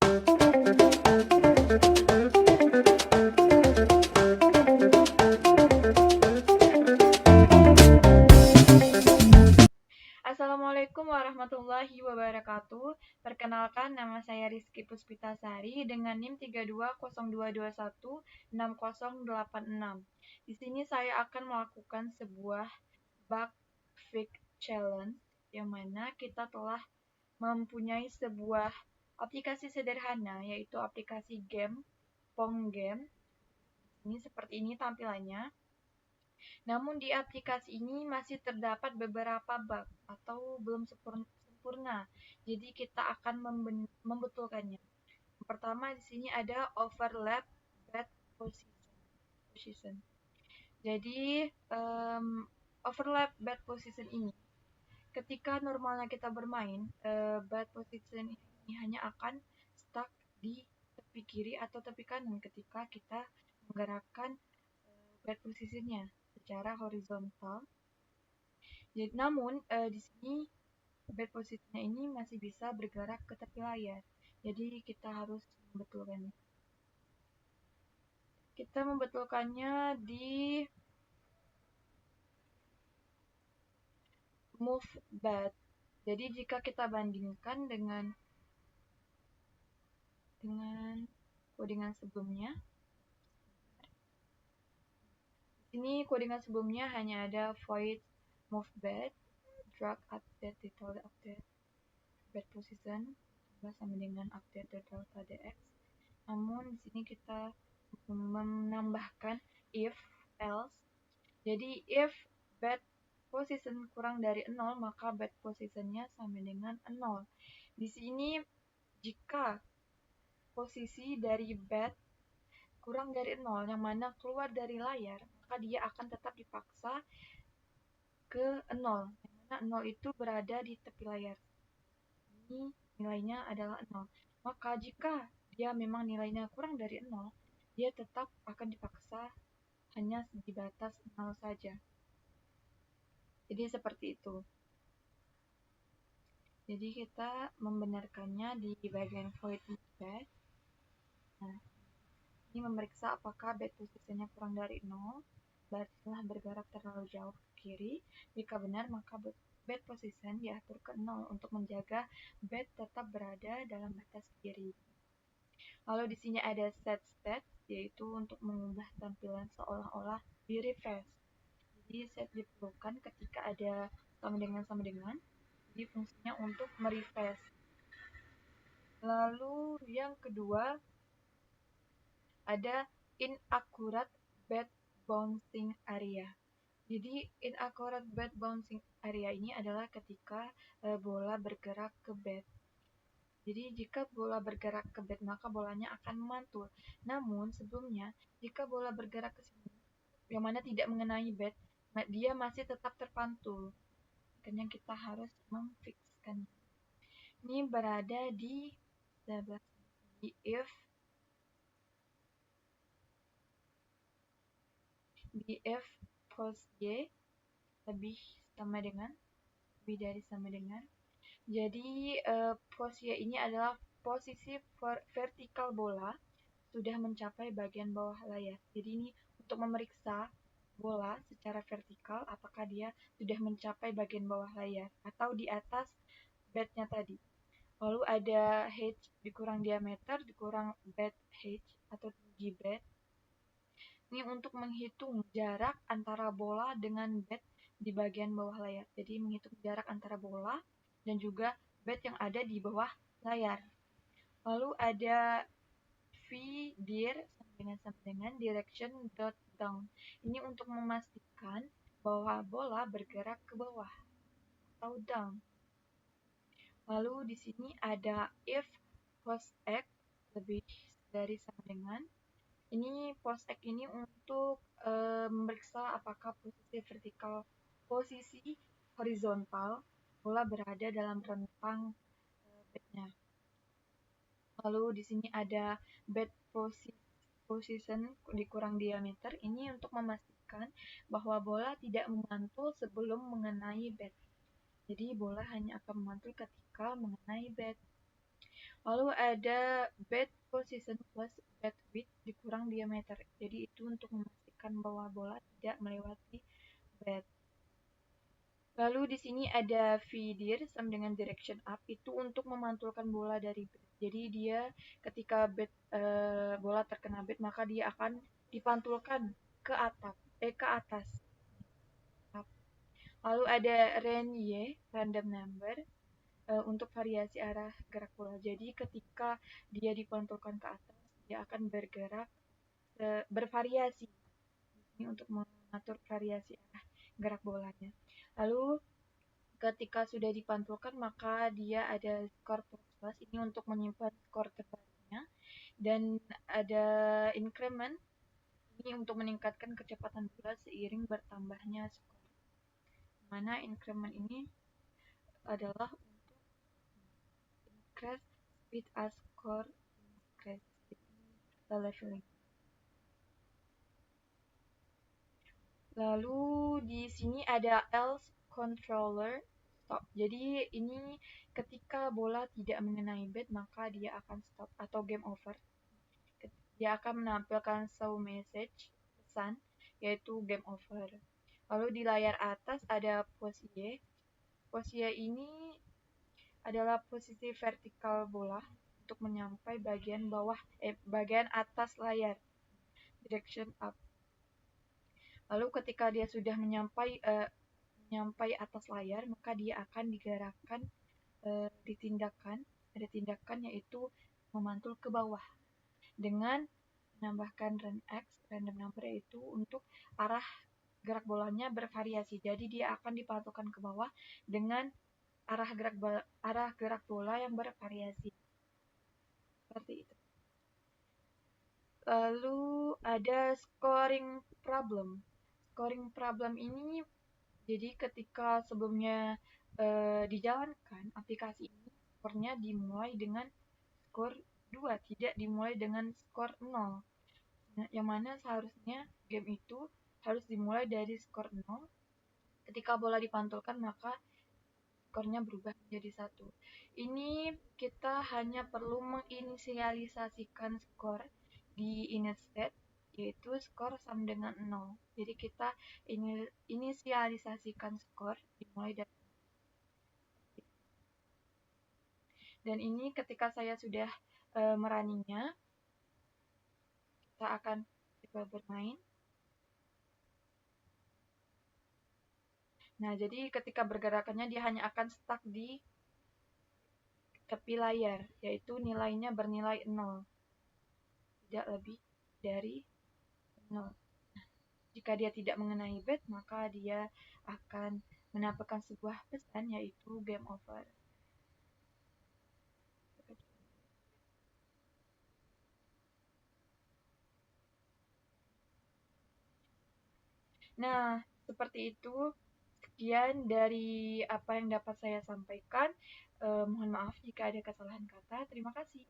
Assalamualaikum warahmatullahi wabarakatuh. Perkenalkan, nama saya Rizky Puspitasari dengan NIM 3202216086. Di sini saya akan melakukan sebuah bug fix challenge yang mana kita telah mempunyai sebuah aplikasi sederhana, yaitu aplikasi game, Pong Game. Ini seperti ini tampilannya. Namun di aplikasi ini masih terdapat beberapa bug atau belum sempurna. Jadi kita akan membetulkannya. Yang pertama di sini ada overlap bed position. Jadi overlap bed position ini ketika normalnya kita bermain, bed position ini hanya akan stuck di tepi kiri atau tepi kanan ketika kita menggerakkan bed positionnya secara horizontal. Jadi, namun di sini bed posisinya ini masih bisa bergerak ke tepi layar. Jadi kita harus membetulkannya. Kita membetulkannya di move bed. Jadi jika kita bandingkan dengan codingan sebelumnya, ini codingan sebelumnya hanya ada void move bed, drag update detail update bed position sama dengan update detail dx. Namun di sini kita menambahkan if else. Jadi if bed position kurang dari 0, maka bed positionnya sama dengan 0. Di sini jika posisi dari bed kurang dari 0 yang mana keluar dari layar, maka dia akan tetap dipaksa ke 0, yang mana 0 itu berada di tepi layar. Ini nilainya adalah 0. Maka jika dia memang nilainya kurang dari 0, dia tetap akan dipaksa hanya di batas 0 saja. Jadi seperti itu. Jadi kita membenarkannya di bagian void bed. Nah, ini memeriksa apakah bed posisinya kurang dari 0, berarti telah bergerak terlalu jauh ke kiri. Jika benar, maka bed position diatur ke 0 untuk menjaga bed tetap berada dalam batas kiri. Lalu di sini ada set state, yaitu untuk mengubah tampilan seolah-olah di refresh. Jadi set diperlukan ketika ada sama dengan. Jadi fungsinya untuk merefresh. Lalu yang kedua ada inaccurate bed bouncing area. Jadi inaccurate bed bouncing area ini adalah ketika bola bergerak ke bed. Jadi jika bola bergerak ke bed, maka bolanya akan memantul. Namun sebelumnya, jika bola bergerak ke sini, yang mana tidak mengenai bed, dia masih tetap terpantul. Makanya kita harus memfixkan. Ini berada di if pos y lebih dari sama dengan. Jadi pos y ini adalah posisi vertikal bola sudah mencapai bagian bawah layar. Jadi ini untuk memeriksa bola secara vertikal apakah dia sudah mencapai bagian bawah layar atau di atas bednya tadi. Lalu ada h dikurang diameter dikurang bed h atau tinggi bed. Ini untuk menghitung jarak antara bola dengan bed di bagian bawah layar. Jadi menghitung jarak antara bola dan juga bed yang ada di bawah layar. Lalu ada dir sama dengan direction dot down. Ini untuk memastikan bahwa bola bergerak ke bawah atau down. Lalu di sini ada if post x lebih dari sama dengan. Ini post x ini untuk memeriksa apakah posisi horizontal bola berada dalam rentang bednya. Lalu di sini ada bed position dikurang diameter. Ini untuk memastikan bahwa bola tidak memantul sebelum mengenai bed. Jadi bola hanya akan memantul ketika mengenai bed. Lalu ada bad position plus bad width dikurang diameter. Jadi itu untuk memastikan bahwa bola tidak melewati bad. Lalu di sini ada feeder sama dengan direction up, itu untuk memantulkan bola dari bed. Jadi dia ketika bola terkena bed maka dia akan dipantulkan ke atas. Lalu ada Renye random number untuk variasi arah gerak bola. Jadi ketika dia dipantulkan ke atas dia akan bergerak bervariasi. Ini untuk mengatur variasi arah gerak bolanya. Lalu ketika sudah dipantulkan maka dia ada skor plus ini untuk menyimpan skor terbarunya, dan ada increment ini untuk meningkatkan kecepatan bola seiring bertambahnya skor. Mana increment ini adalah untuk increase speed as score increase leveling. Lalu di sini ada else controller stop. Jadi ini ketika bola tidak mengenai bed maka dia akan stop atau game over. Dia akan menampilkan show message pesan yaitu game over. Lalu di layar atas ada pose Y. Pose Y ini adalah posisi vertikal bola untuk menyampai bagian atas layar, direction up. Lalu ketika dia sudah menyampai atas layar maka dia akan digerakkan ada tindakan yaitu memantul ke bawah dengan menambahkan random number, yaitu untuk arah gerak bolanya bervariasi. Jadi dia akan dipantulkan ke bawah dengan arah gerak bola yang bervariasi. Seperti itu. Lalu ada scoring problem. Scoring problem ini jadi ketika sebelumnya dijalankan aplikasi ini, skornya dimulai dengan skor 2, tidak dimulai dengan skor 0. Yang mana seharusnya game itu harus dimulai dari skor 0. Ketika bola dipantulkan maka skornya berubah menjadi 1. Ini kita hanya perlu menginisialisasikan skor di init state, yaitu skor sama dengan 0. Jadi kita inisialisasikan skor dimulai dari. Dan ini ketika saya sudah meraninya, kita akan coba bermain. Nah, jadi ketika bergerakannya dia hanya akan stuck di tepi layar, yaitu nilainya bernilai 0. Tidak lebih dari 0. Jika dia tidak mengenai bed, maka dia akan menampilkan sebuah pesan yaitu game over. Nah, seperti itu. Sekian dari apa yang dapat saya sampaikan. Mohon maaf jika ada kesalahan kata. Terima kasih.